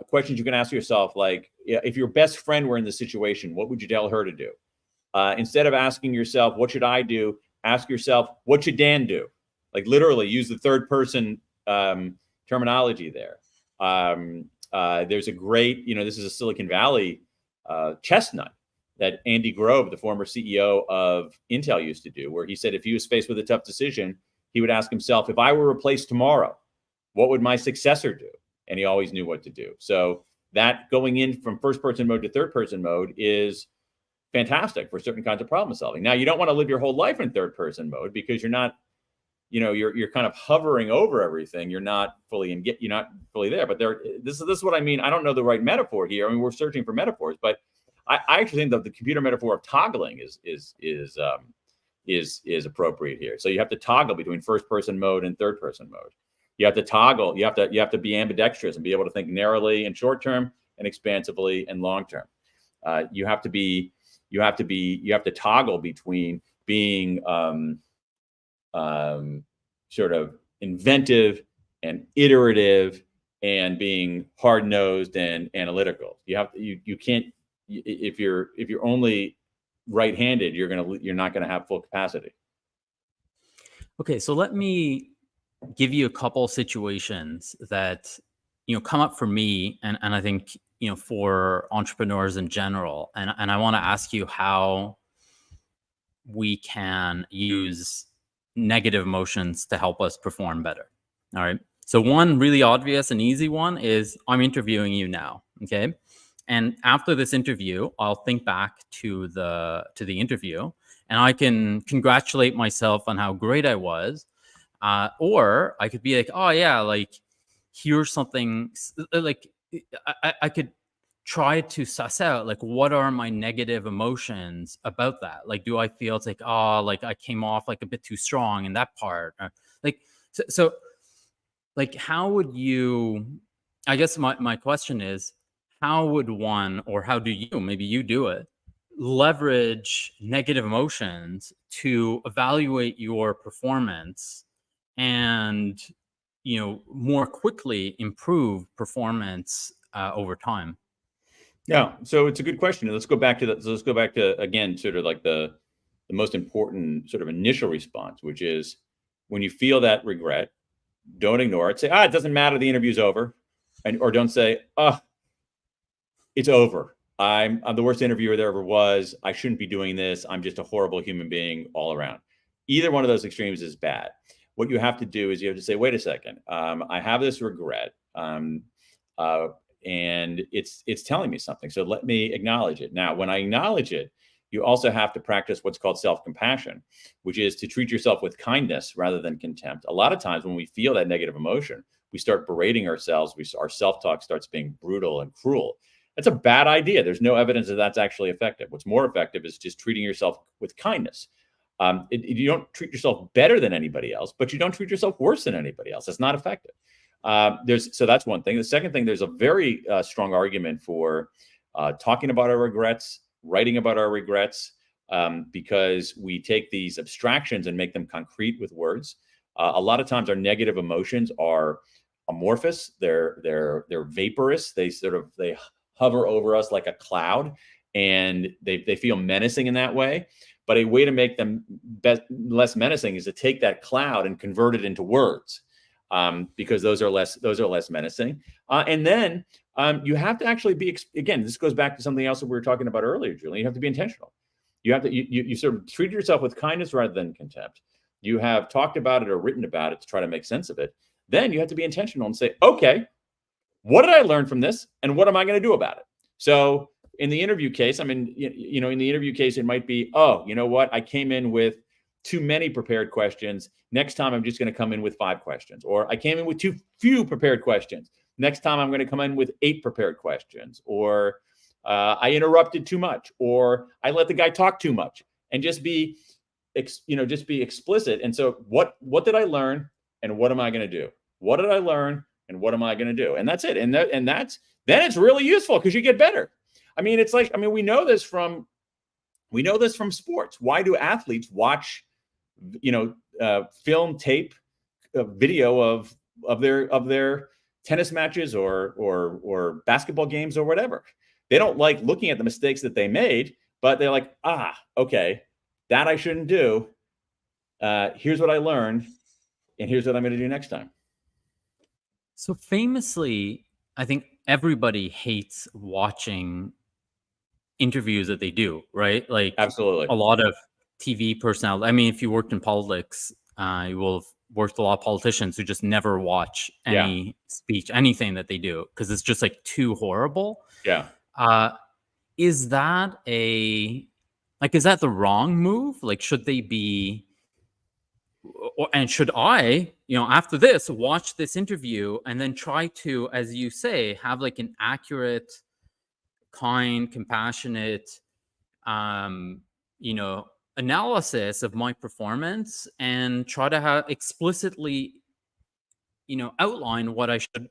questions you can ask yourself, like, if your best friend were in this situation, what would you tell her to do? Instead of asking yourself, what should I do? Ask yourself, what should Dan do? Like, literally use the third person terminology there. There's a great, this is a Silicon Valley chestnut that Andy Grove, the former CEO of Intel, used to do, where he said if he was faced with a tough decision, he would ask himself, if I were replaced tomorrow, what would my successor do? And he always knew what to do. So that going in from first person mode to third person mode is fantastic for certain kinds of problem solving. Now, you don't want to live your whole life in third person mode, because you're not, you're kind of hovering over everything. You're not fully you're not fully there. But this is what I mean. I don't know the right metaphor here. I mean, we're searching for metaphors, but I actually think that the computer metaphor of toggling is appropriate here. So you have to toggle between first person mode and third person mode. You have to toggle. You have to be ambidextrous and be able to think narrowly and short term, and expansively and long term. You have to toggle between being sort of inventive and iterative, and being hard nosed and analytical. You can't, if you're only right-handed, you're not gonna have full capacity. Okay, so let me give you a couple situations that come up for me, and I think for entrepreneurs in general, and I want to ask you how we can use negative emotions to help us perform better. All right. So one really obvious and easy one is, I'm interviewing you now. Okay. And after this interview, I'll think back to the interview, and I can congratulate myself on how great I was. Or I could be like, oh yeah, like here's something, like I could try to suss out, like, what are my negative emotions about that? Like, do I feel it's like, oh, like I came off like a bit too strong in that part? Like, so like, how would you, I guess my question is, how would one, or how do you, maybe you do it, leverage negative emotions to evaluate your performance and, more quickly improve performance over time? Yeah, so it's a good question. Let's go back to that. So let's go back to, again, sort of like the most important sort of initial response, which is, when you feel that regret, don't ignore it. Say, it doesn't matter, the interview's over. Or don't say, it's over. I'm the worst interviewer there ever was. I shouldn't be doing this. I'm just a horrible human being all around. Either one of those extremes is bad. What you have to do is you have to say, wait a second, I have this regret. And it's telling me something. So let me acknowledge it. Now, when I acknowledge it, you also have to practice what's called self-compassion, which is to treat yourself with kindness rather than contempt. A lot of times when we feel that negative emotion, we start berating ourselves. Our self-talk starts being brutal and cruel. That's a bad idea. There's no evidence that that's actually effective. What's more effective is just treating yourself with kindness. You don't treat yourself better than anybody else, but you don't treat yourself worse than anybody else. That's not effective. So that's one thing. The second thing, there's a very strong argument for talking about our regrets, writing about our regrets, because we take these abstractions and make them concrete with words. A lot of times our negative emotions are amorphous. They're vaporous. They hover over us like a cloud, and they feel menacing in that way. But a way to make them less menacing is to take that cloud and convert it into words, because those are less menacing. And then you have to actually be, again, this goes back to something else that we were talking about earlier, Julian. You have to be intentional. You have to you sort of treat yourself with kindness rather than contempt. You have talked about it or written about it to try to make sense of it. Then you have to be intentional and say, okay, what did I learn from this, and what am I going to do about it? So in the interview case, I mean, in the interview case, it might be, oh, you know what? I came in with too many prepared questions. Next time, I'm just going to come in with 5 questions. Or I came in with too few prepared questions. Next time, I'm going to come in with 8 prepared questions. Or I interrupted too much. Or I let the guy talk too much. And just be explicit. And so what did I learn, and what am I going to do? What did I learn, and what am I going to do? And that's it. And then it's really useful, because you get better. I mean, it's like, we know this from sports. Why do athletes watch, film tape, video of their tennis matches or basketball games or whatever? They don't like looking at the mistakes that they made, but they're like, okay, that I shouldn't do. Here's what I learned, and here's what I'm going to do next time. So famously, I think everybody hates watching interviews that they do, right? Like, absolutely, a lot of TV personnel. I mean, if you worked in politics, you will have worked with a lot of politicians who just never watch any speech, anything that they do, because it's just like too horrible. Yeah. Is that is that the wrong move? Like, should they be, and should I, after this, watch this interview and then try to, as you say, have like an accurate, kind, compassionate, analysis of my performance, and try to have explicitly, outline what I should,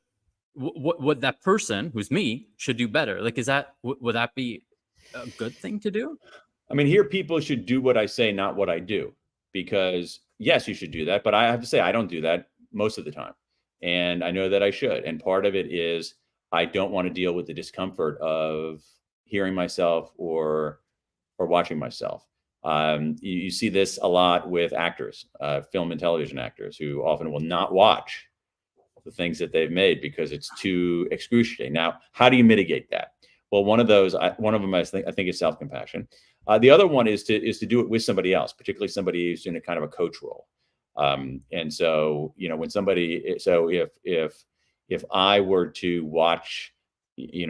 what that person who's me should do better? Like, would that be a good thing to do? I mean, here people should do what I say, not what I do, because yes, you should do that. But I have to say, I don't do that most of the time. And I know that I should. And part of it is I don't want to deal with the discomfort of hearing myself or watching myself. You see this a lot with actors, film and television actors, who often will not watch the things that they've made because it's too excruciating. Now, how do you mitigate that? Well, one of them I think is self-compassion. The other one is to do it with somebody else, particularly somebody who's in a kind of a coach role. And so, when somebody, so if I were to watch, if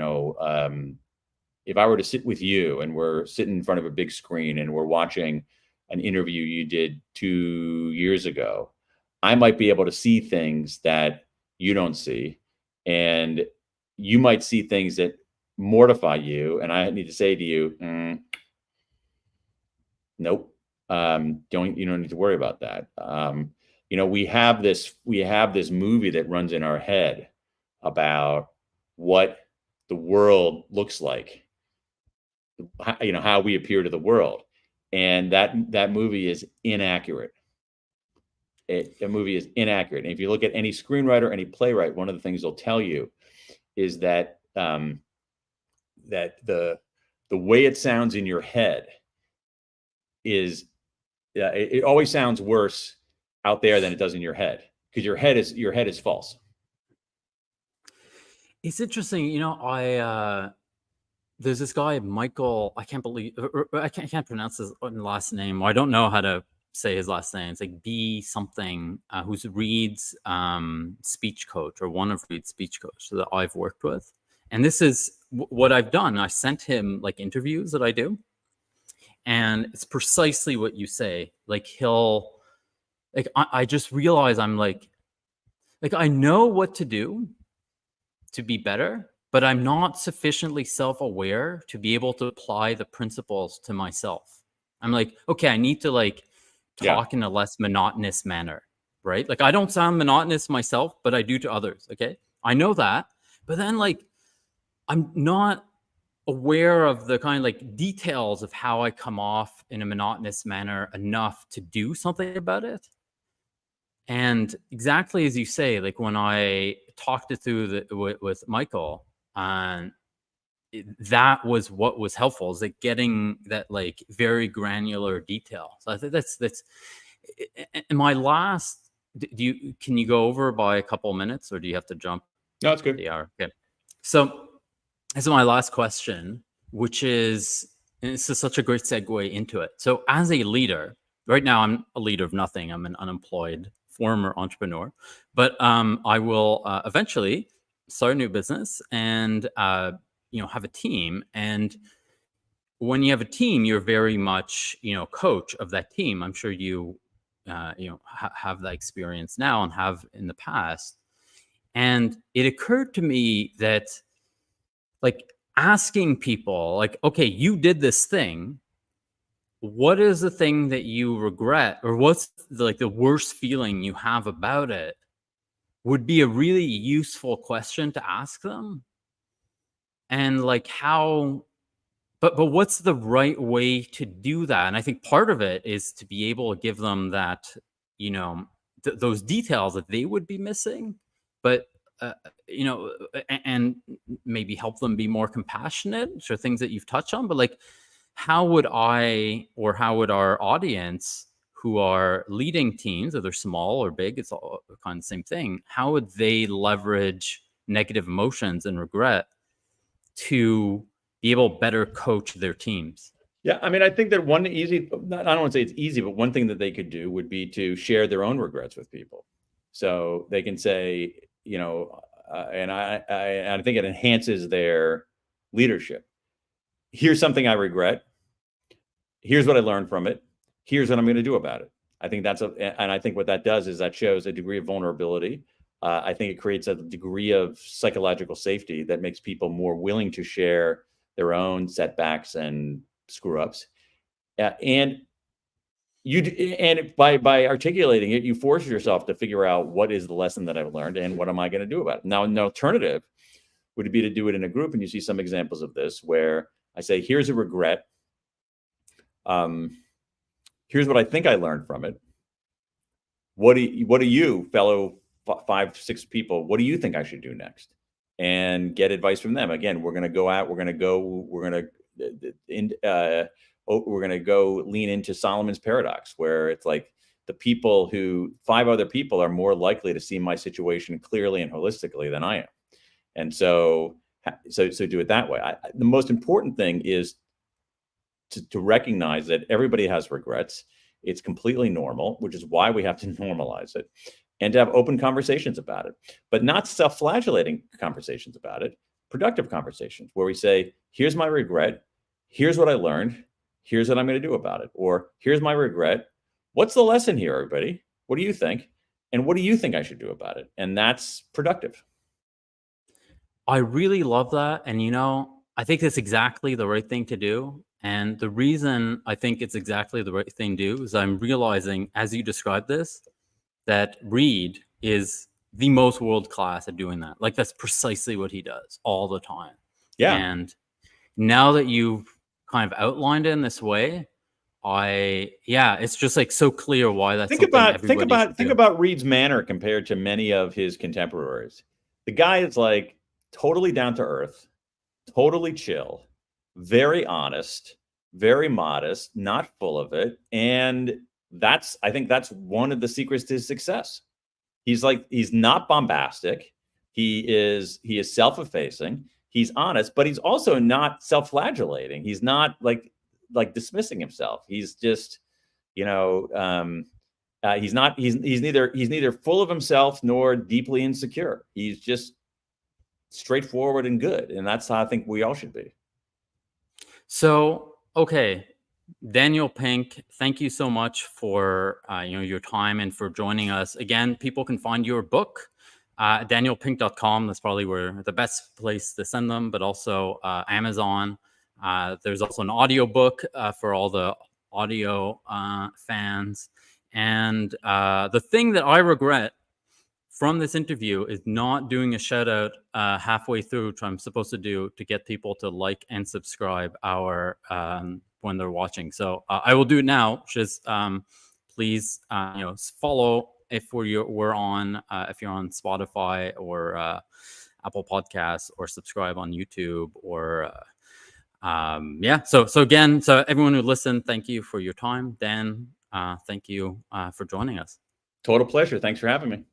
I were to sit with you and we're sitting in front of a big screen and we're watching an interview you did 2 years ago, I might be able to see things that you don't see, and you might see things that mortify you. And I need to say to you, nope, you don't need to worry about that. We have this movie that runs in our head about what the world looks like, how we appear to the world, and that movie is inaccurate. The movie is inaccurate. And if you look at any screenwriter, any playwright, one of the things they'll tell you is that that the way it sounds in your head is, it always sounds worse out there than it does in your head, because your head is false. It's interesting, there's this guy, Michael, I can't pronounce his last name, or I don't know how to say his last name. It's like B something, who's Reed's speech coach, or one of Reed's speech coach that I've worked with. And this is what I've done. I sent him like interviews that I do, and it's precisely what you say. Like, I just realize I'm like I know what to do to be better, but I'm not sufficiently self-aware to be able to apply the principles to myself. I'm like, okay, I need to talk in a less monotonous manner. right? Like, I don't sound monotonous myself, but I do to others. Okay. I know that. But then, like, I'm not aware of the kind of like details of how I come off in a monotonous manner enough to do something about it. And exactly as you say, like when I talked it through with Michael, and that was what was helpful, is like getting that like very granular detail. So I think that's. In my last, can you go over by a couple of minutes, or do you have to jump No, it's good. the hour? Okay. So this is my last question, which is, and this is such a great segue into it. So as a leader, right now I'm a leader of nothing. I'm an unemployed former entrepreneur, but I will eventually start a new business and have a team. And when you have a team, you're very much coach of that team. I'm sure you have that experience now and have in the past. And it occurred to me that, like, asking people, like, okay, you did this thing, what is the thing that you regret, or what's the worst feeling you have about it, would be a really useful question to ask them. And like, how, but what's the right way to do that? And I think part of it is to be able to give them that, those details that they would be missing, but and maybe help them be more compassionate, so things that you've touched on. But like, how would our audience who are leading teams, whether small or big, it's all kind of the same thing, how would they leverage negative emotions and regret to be able to better coach their teams? Yeah, I mean, I think that one easy, I don't want to say it's easy, but one thing that they could do would be to share their own regrets with people. So they can say, and I think it enhances their leadership. Here's something I regret. Here's what I learned from it. Here's what I'm going to do about it. I think and I think what that does is that shows a degree of vulnerability. I think it creates a degree of psychological safety that makes people more willing to share their own setbacks and screw ups. And by articulating it, you force yourself to figure out what is the lesson that I've learned and what am I going to do about it. Now, an alternative would be to do it in a group, and you see some examples of this where I say, here's a regret. Here's what I think I learned from it. What do you, fellow 5-6 people, what do you think I should do next? And get advice from them. Again, we're going to go out. We're going to go lean into Solomon's paradox, where it's like the 5 other people are more likely to see my situation clearly and holistically than I am. And so do it that way. The most important thing is to recognize that everybody has regrets. It's completely normal, which is why we have to normalize it, and to have open conversations about it, but not self-flagellating conversations about it, productive conversations where we say, here's my regret. Here's what I learned. Here's what I'm going to do about it. Or here's my regret. What's the lesson here, everybody? What do you think? And what do you think I should do about it? And that's productive. I really love that. And, I think that's exactly the right thing to do. And the reason I think it's exactly the right thing to do is I'm realizing, as you described this, that Reed is the most world-class at doing that. Like, that's precisely what he does all the time. Yeah. And now that you've kind of outlined it in this way, it's just like so clear why that's think about Reed's manner compared to many of his contemporaries. The guy is like totally down to earth, totally chill, very honest, very modest, not full of it. And I think that's one of the secrets to his success. He's not bombastic. He is self-effacing. He's honest, but he's also not self-flagellating. He's not like dismissing himself. He's just, he's neither full of himself nor deeply insecure. He's just straightforward and good. And that's how I think we all should be. So, okay, Daniel Pink, thank you so much for your time and for joining us. Again, people can find your book at danielpink.com. That's probably where the best place to send them, but also Amazon. There's also an audio book for all the audio fans. And the thing that I regret from this interview is not doing a shout out halfway through, which I'm supposed to do to get people to like and subscribe our when they're watching. So I will do it now, which is please follow if we're on if you're on Spotify or Apple Podcasts, or subscribe on YouTube, or So again, everyone who listened, thank you for your time. Dan, thank you for joining us. Total pleasure. Thanks for having me.